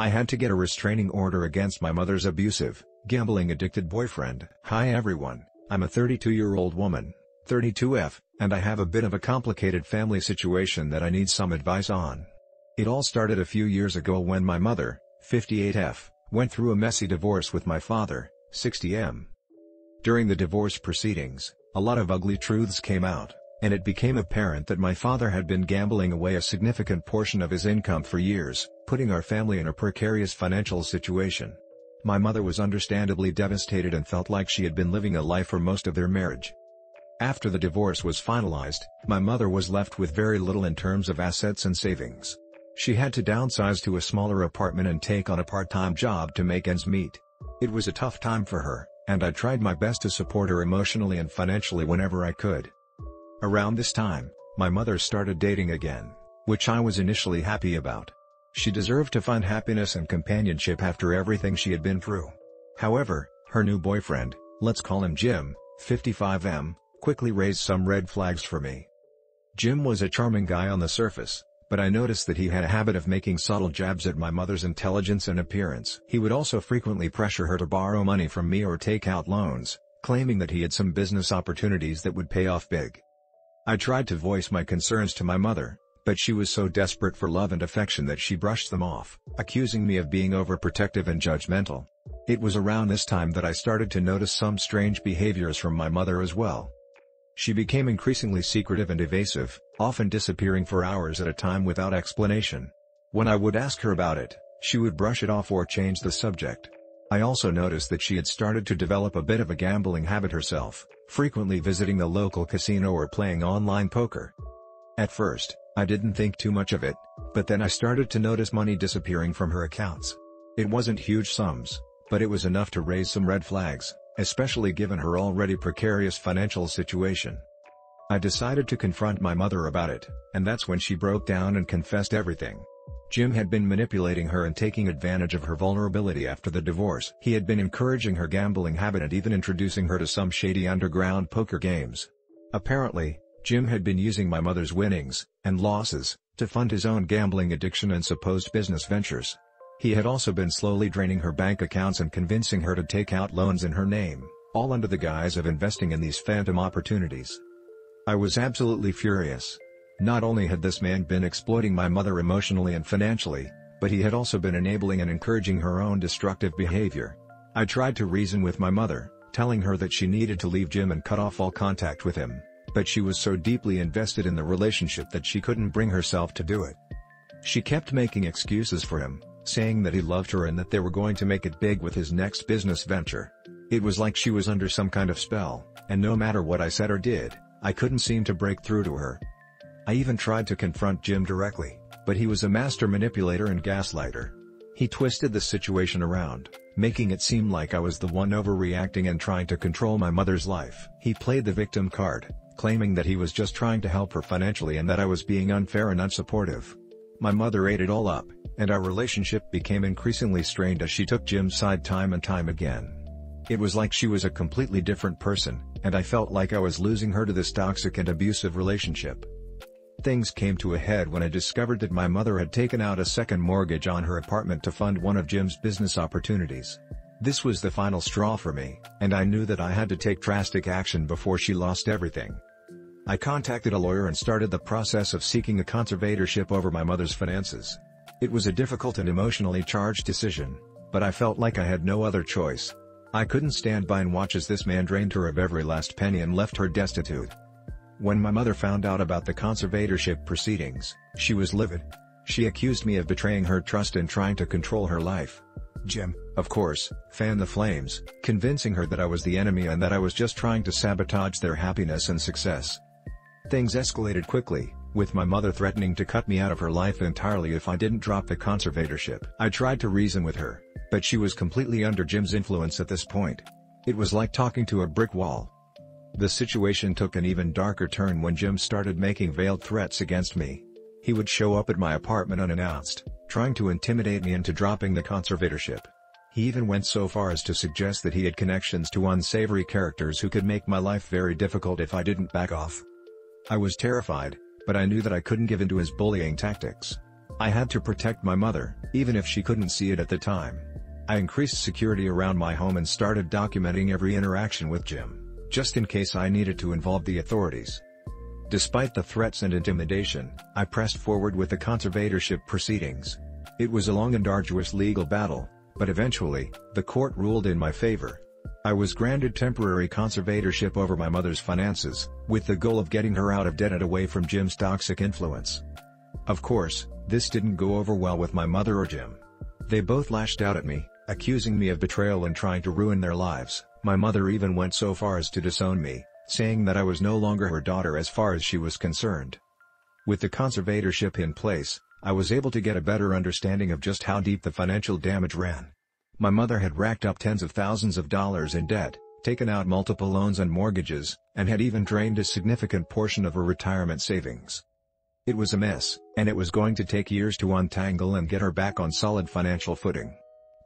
I had to get a restraining order against my mother's abusive, gambling-addicted boyfriend. Hi everyone, I'm a 32-year-old woman, 32F, and I have a bit of a complicated family situation that I need some advice on. It all started a few years ago when my mother, 58F, went through a messy divorce with my father, 60M. During the divorce proceedings, a lot of ugly truths came out, and it became apparent that my father had been gambling away a significant portion of his income for years, putting our family in a precarious financial situation. My mother was understandably devastated and felt like she had been living a lie for most of their marriage. After the divorce was finalized, my mother was left with very little in terms of assets and savings. She had to downsize to a smaller apartment and take on a part-time job to make ends meet. It was a tough time for her, and I tried my best to support her emotionally and financially whenever I could. Around this time, my mother started dating again, which I was initially happy about. She deserved to find happiness and companionship after everything she had been through. However, her new boyfriend, let's call him Jim, 55M, quickly raised some red flags for me. Jim was a charming guy on the surface, but I noticed that he had a habit of making subtle jabs at my mother's intelligence and appearance. He would also frequently pressure her to borrow money from me or take out loans, claiming that he had some business opportunities that would pay off big. I tried to voice my concerns to my mother, but she was so desperate for love and affection that she brushed them off, accusing me of being overprotective and judgmental. It was around this time that I started to notice some strange behaviors from my mother as well. She became increasingly secretive and evasive, often disappearing for hours at a time without explanation. When I would ask her about it, she would brush it off or change the subject. I also noticed that she had started to develop a bit of a gambling habit herself, frequently visiting the local casino or playing online poker. At first, I didn't think too much of it, but then I started to notice money disappearing from her accounts. It wasn't huge sums, but it was enough to raise some red flags, especially given her already precarious financial situation. I decided to confront my mother about it, and that's when she broke down and confessed everything. Jim had been manipulating her and taking advantage of her vulnerability after the divorce. He had been encouraging her gambling habit and even introducing her to some shady underground poker games. Apparently, Jim had been using my mother's winnings and losses to fund his own gambling addiction and supposed business ventures. He had also been slowly draining her bank accounts and convincing her to take out loans in her name, all under the guise of investing in these phantom opportunities. I was absolutely furious. Not only had this man been exploiting my mother emotionally and financially, but he had also been enabling and encouraging her own destructive behavior. I tried to reason with my mother, telling her that she needed to leave Jim and cut off all contact with him, but she was so deeply invested in the relationship that she couldn't bring herself to do it. She kept making excuses for him, saying that he loved her and that they were going to make it big with his next business venture. It was like she was under some kind of spell, and no matter what I said or did, I couldn't seem to break through to her. I even tried to confront Jim directly, but he was a master manipulator and gaslighter. He twisted the situation around, making it seem like I was the one overreacting and trying to control my mother's life. He played the victim card, claiming that he was just trying to help her financially and that I was being unfair and unsupportive. My mother ate it all up, and our relationship became increasingly strained as she took Jim's side time and time again. It was like she was a completely different person, and I felt like I was losing her to this toxic and abusive relationship. Things came to a head when I discovered that my mother had taken out a second mortgage on her apartment to fund one of Jim's business opportunities. This was the final straw for me, and I knew that I had to take drastic action before she lost everything. I contacted a lawyer and started the process of seeking a conservatorship over my mother's finances. It was a difficult and emotionally charged decision, but I felt like I had no other choice. I couldn't stand by and watch as this man drained her of every last penny and left her destitute. When my mother found out about the conservatorship proceedings, she was livid. She accused me of betraying her trust and trying to control her life. Jim, of course, fanned the flames, convincing her that I was the enemy and that I was just trying to sabotage their happiness and success. Things escalated quickly, with my mother threatening to cut me out of her life entirely if I didn't drop the conservatorship. I tried to reason with her, but she was completely under Jim's influence at this point. It was like talking to a brick wall. The situation took an even darker turn when Jim started making veiled threats against me. He would show up at my apartment unannounced, trying to intimidate me into dropping the conservatorship. He even went so far as to suggest that he had connections to unsavory characters who could make my life very difficult if I didn't back off. I was terrified, but I knew that I couldn't give in to his bullying tactics. I had to protect my mother, even if she couldn't see it at the time. I increased security around my home and started documenting every interaction with Jim, just in case I needed to involve the authorities. Despite the threats and intimidation, I pressed forward with the conservatorship proceedings. It was a long and arduous legal battle, but eventually, the court ruled in my favor. I was granted temporary conservatorship over my mother's finances, with the goal of getting her out of debt and away from Jim's toxic influence. Of course, this didn't go over well with my mother or Jim. They both lashed out at me, accusing me of betrayal and trying to ruin their lives. My mother even went so far as to disown me, saying that I was no longer her daughter as far as she was concerned. With the conservatorship in place, I was able to get a better understanding of just how deep the financial damage ran. My mother had racked up tens of thousands of dollars in debt, taken out multiple loans and mortgages, and had even drained a significant portion of her retirement savings. It was a mess, and it was going to take years to untangle and get her back on solid financial footing.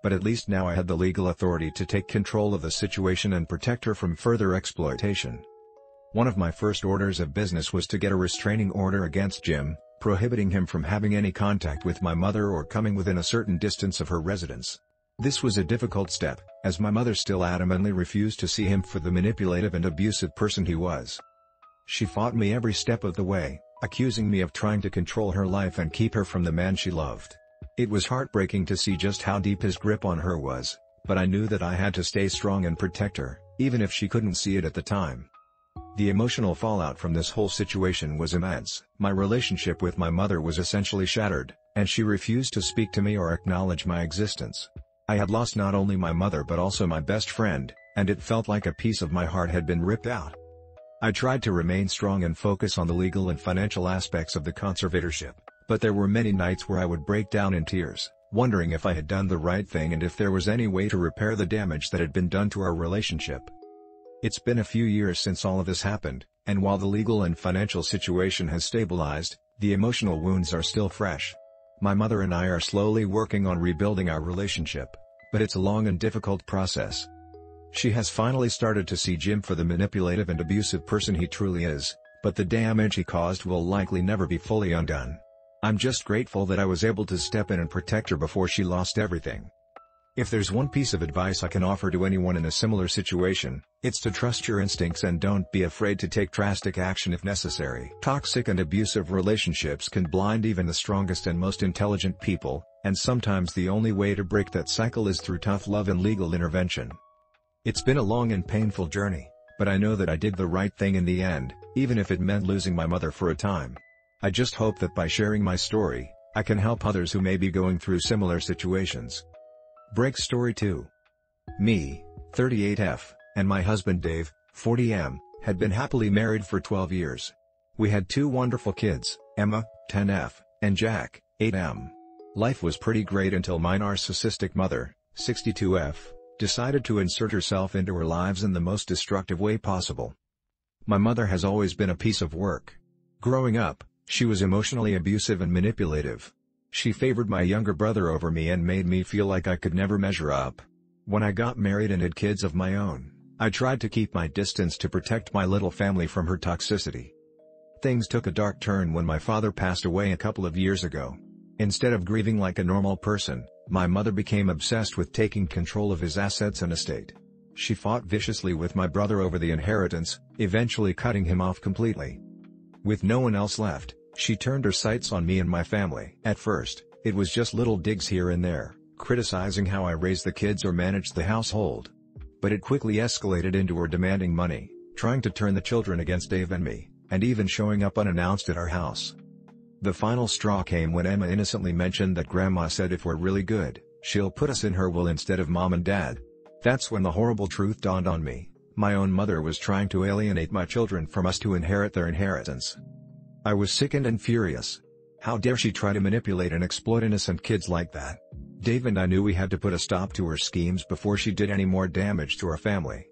But at least now I had the legal authority to take control of the situation and protect her from further exploitation. One of my first orders of business was to get a restraining order against Jim, prohibiting him from having any contact with my mother or coming within a certain distance of her residence. This was a difficult step, as my mother still adamantly refused to see him for the manipulative and abusive person he was. She fought me every step of the way, accusing me of trying to control her life and keep her from the man she loved. It was heartbreaking to see just how deep his grip on her was, but I knew that I had to stay strong and protect her, even if she couldn't see it at the time. The emotional fallout from this whole situation was immense. My relationship with my mother was essentially shattered, and she refused to speak to me or acknowledge my existence. I had lost not only my mother but also my best friend, and it felt like a piece of my heart had been ripped out. I tried to remain strong and focus on the legal and financial aspects of the conservatorship, but there were many nights where I would break down in tears, wondering if I had done the right thing and if there was any way to repair the damage that had been done to our relationship. It's been a few years since all of this happened, and while the legal and financial situation has stabilized, the emotional wounds are still fresh. My mother and I are slowly working on rebuilding our relationship, but it's a long and difficult process. She has finally started to see Jim for the manipulative and abusive person he truly is, but the damage he caused will likely never be fully undone. I'm just grateful that I was able to step in and protect her before she lost everything. If there's one piece of advice I can offer to anyone in a similar situation, it's to trust your instincts and don't be afraid to take drastic action if necessary. Toxic and abusive relationships can blind even the strongest and most intelligent people, and sometimes the only way to break that cycle is through tough love and legal intervention. It's been a long and painful journey, but I know that I did the right thing in the end, even if it meant losing my mother for a time. I just hope that by sharing my story, I can help others who may be going through similar situations. Break Story 2. Me, 38F, and my husband Dave, 40M, had been happily married for 12 years. We had two wonderful kids, Emma, 10F, and Jack, 8M. Life was pretty great until my narcissistic mother, 62F, decided to insert herself into our lives in the most destructive way possible. My mother has always been a piece of work. Growing up, she was emotionally abusive and manipulative. She favored my younger brother over me and made me feel like I could never measure up. When I got married and had kids of my own, I tried to keep my distance to protect my little family from her toxicity. Things took a dark turn when my father passed away a couple of years ago. Instead of grieving like a normal person, my mother became obsessed with taking control of his assets and estate. She fought viciously with my brother over the inheritance, eventually cutting him off completely. With no one else left, she turned her sights on me and my family. At first, it was just little digs here and there, criticizing how I raised the kids or managed the household. But it quickly escalated into her demanding money, trying to turn the children against Dave and me, and even showing up unannounced at our house. The final straw came when Emma innocently mentioned that Grandma said if we're really good, she'll put us in her will instead of Mom and Dad. That's when the horrible truth dawned on me. My own mother was trying to alienate my children from us to inherit their inheritance. I was sickened and furious. How dare she try to manipulate and exploit innocent kids like that? Dave and I knew we had to put a stop to her schemes before she did any more damage to our family.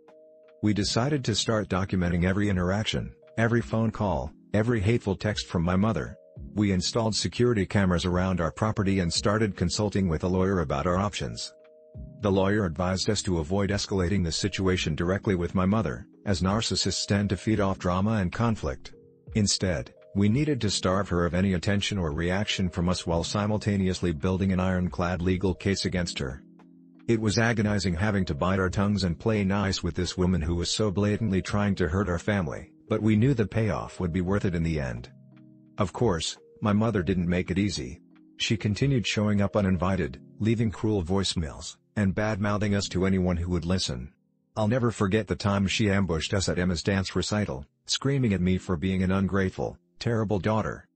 We decided to start documenting every interaction, every phone call, every hateful text from my mother. We installed security cameras around our property and started consulting with a lawyer about our options. The lawyer advised us to avoid escalating the situation directly with my mother, as narcissists tend to feed off drama and conflict. Instead, We needed to starve her of any attention or reaction from us while simultaneously building an ironclad legal case against her. It was agonizing having to bite our tongues and play nice with this woman who was so blatantly trying to hurt our family, but we knew the payoff would be worth it in the end. Of course, my mother didn't make it easy. She continued showing up uninvited, leaving cruel voicemails, and bad-mouthing us to anyone who would listen. I'll never forget the time she ambushed us at Emma's dance recital, screaming at me for being an ungrateful, terrible daughter.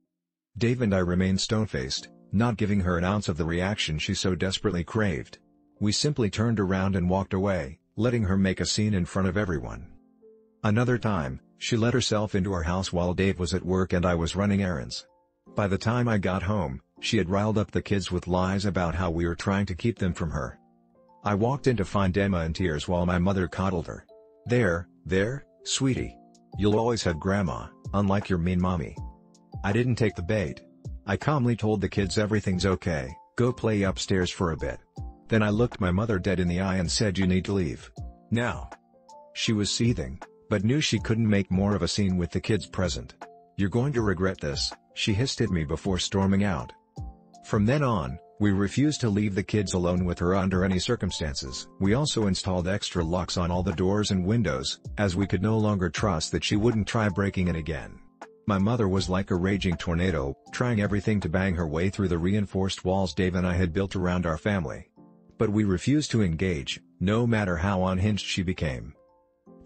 Dave and I remained stone-faced, not giving her an ounce of the reaction she so desperately craved. We simply turned around and walked away, letting her make a scene in front of everyone. Another time, she let herself into our house while Dave was at work and I was running errands. By the time I got home, she had riled up the kids with lies about how we were trying to keep them from her. I walked in to find Emma in tears while my mother coddled her. There, sweetie. You'll always have Grandma, unlike your mean mommy. I didn't take the bait. I calmly told the kids everything's okay, go play upstairs for a bit. Then I looked my mother dead in the eye and said you need to leave. Now. She was seething, but knew she couldn't make more of a scene with the kids present. You're going to regret this, she hissed at me before storming out. From then on, we refused to leave the kids alone with her under any circumstances. We also installed extra locks on all the doors and windows, as we could no longer trust that she wouldn't try breaking in again. My mother was like a raging tornado, trying everything to bang her way through the reinforced walls Dave and I had built around our family. But we refused to engage, no matter how unhinged she became.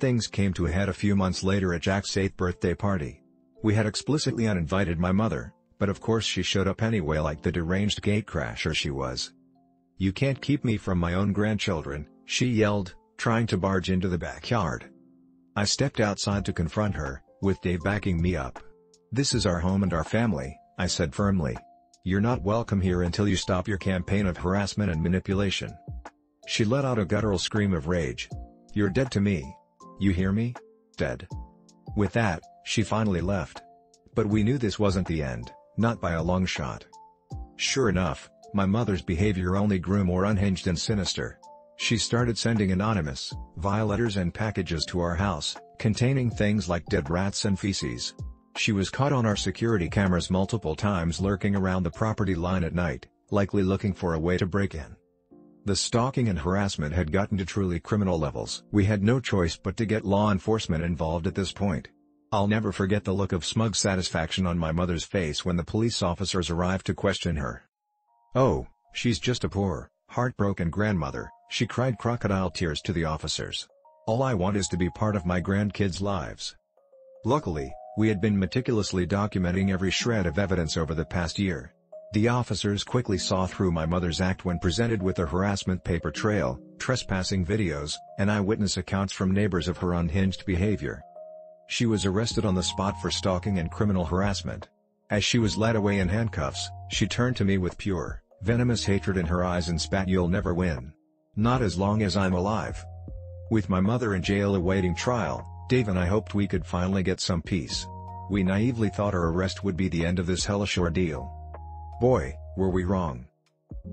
Things came to a head a few months later at Jack's 8th birthday party. We had explicitly uninvited my mother, but of course she showed up anyway like the deranged gatecrasher she was. You can't keep me from my own grandchildren, she yelled, trying to barge into the backyard. I stepped outside to confront her, with Dave backing me up. This is our home and our family, I said firmly. You're not welcome here until you stop your campaign of harassment and manipulation. She let out a guttural scream of rage. You're dead to me. You hear me? Dead. With that, she finally left. But we knew this wasn't the end, not by a long shot. Sure enough, my mother's behavior only grew more unhinged and sinister. She started sending anonymous, vile letters and packages to our house, containing things like dead rats and feces. She was caught on our security cameras multiple times lurking around the property line at night, likely looking for a way to break in. The stalking and harassment had gotten to truly criminal levels. We had no choice but to get law enforcement involved at this point. I'll never forget the look of smug satisfaction on my mother's face when the police officers arrived to question her. Oh, she's just a poor, heartbroken grandmother, she cried crocodile tears to the officers. All I want is to be part of my grandkids' lives. Luckily, we had been meticulously documenting every shred of evidence over the past year. The officers quickly saw through my mother's act when presented with a harassment paper trail, trespassing videos, and eyewitness accounts from neighbors of her unhinged behavior. She was arrested on the spot for stalking and criminal harassment. As she was led away in handcuffs, she turned to me with pure, venomous hatred in her eyes and spat, "You'll never win. Not as long as I'm alive." With my mother in jail awaiting trial, Dave and I hoped we could finally get some peace. We naively thought our arrest would be the end of this hellish ordeal. Boy, were we wrong.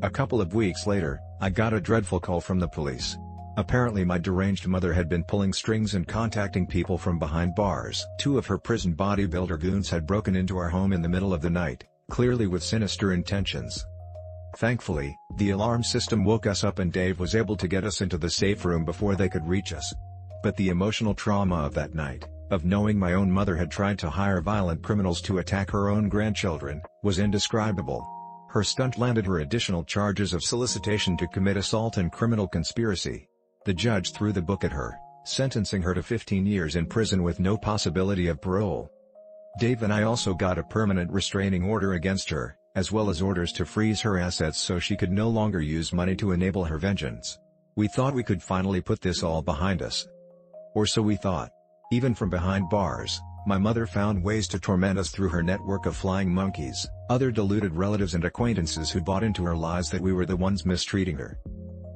A couple of weeks later, I got a dreadful call from the police. Apparently my deranged mother had been pulling strings and contacting people from behind bars. Two of her prison bodybuilder goons had broken into our home in the middle of the night, clearly with sinister intentions. Thankfully, the alarm system woke us up and Dave was able to get us into the safe room before they could reach us. But the emotional trauma of that night, of knowing my own mother had tried to hire violent criminals to attack her own grandchildren, was indescribable. Her stunt landed her additional charges of solicitation to commit assault and criminal conspiracy. The judge threw the book at her, sentencing her to 15 years in prison with no possibility of parole. Dave and I also got a permanent restraining order against her, as well as orders to freeze her assets so she could no longer use money to enable her vengeance. We thought we could finally put this all behind us. Or so we thought. Even from behind bars, my mother found ways to torment us through her network of flying monkeys, other deluded relatives and acquaintances who bought into her lies that we were the ones mistreating her.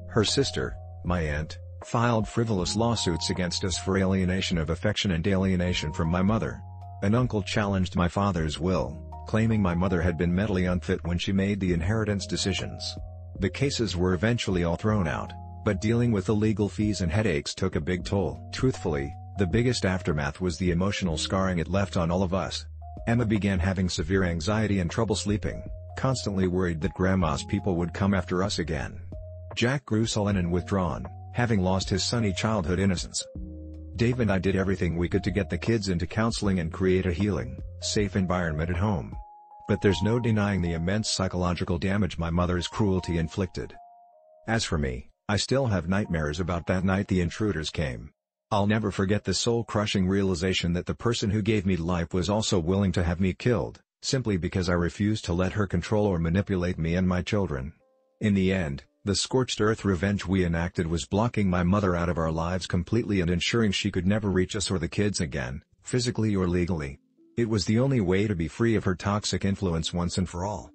Her sister, my aunt, filed frivolous lawsuits against us for alienation of affection and alienation from my mother. An uncle challenged my father's will, claiming my mother had been mentally unfit when she made the inheritance decisions. The cases were eventually all thrown out, but dealing with the legal fees and headaches took a big toll. Truthfully, the biggest aftermath was the emotional scarring it left on all of us. Emma began having severe anxiety and trouble sleeping, constantly worried that Grandma's people would come after us again. Jack grew sullen and withdrawn, having lost his sunny childhood innocence. Dave and I did everything we could to get the kids into counseling and create a healing, safe environment at home. But there's no denying the immense psychological damage my mother's cruelty inflicted. As for me, I still have nightmares about that night the intruders came. I'll never forget the soul-crushing realization that the person who gave me life was also willing to have me killed, simply because I refused to let her control or manipulate me and my children. In the end, the scorched earth revenge we enacted was blocking my mother out of our lives completely and ensuring she could never reach us or the kids again, physically or legally. It was the only way to be free of her toxic influence once and for all.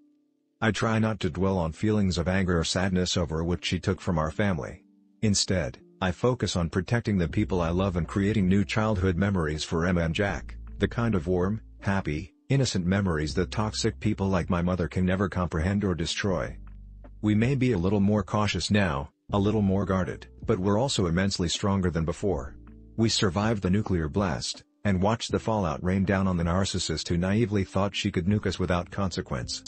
I try not to dwell on feelings of anger or sadness over what she took from our family. Instead, I focus on protecting the people I love and creating new childhood memories for Emma and Jack, the kind of warm, happy, innocent memories that toxic people like my mother can never comprehend or destroy. We may be a little more cautious now, a little more guarded, but we're also immensely stronger than before. We survived the nuclear blast, and watched the fallout rain down on the narcissist who naively thought she could nuke us without consequence.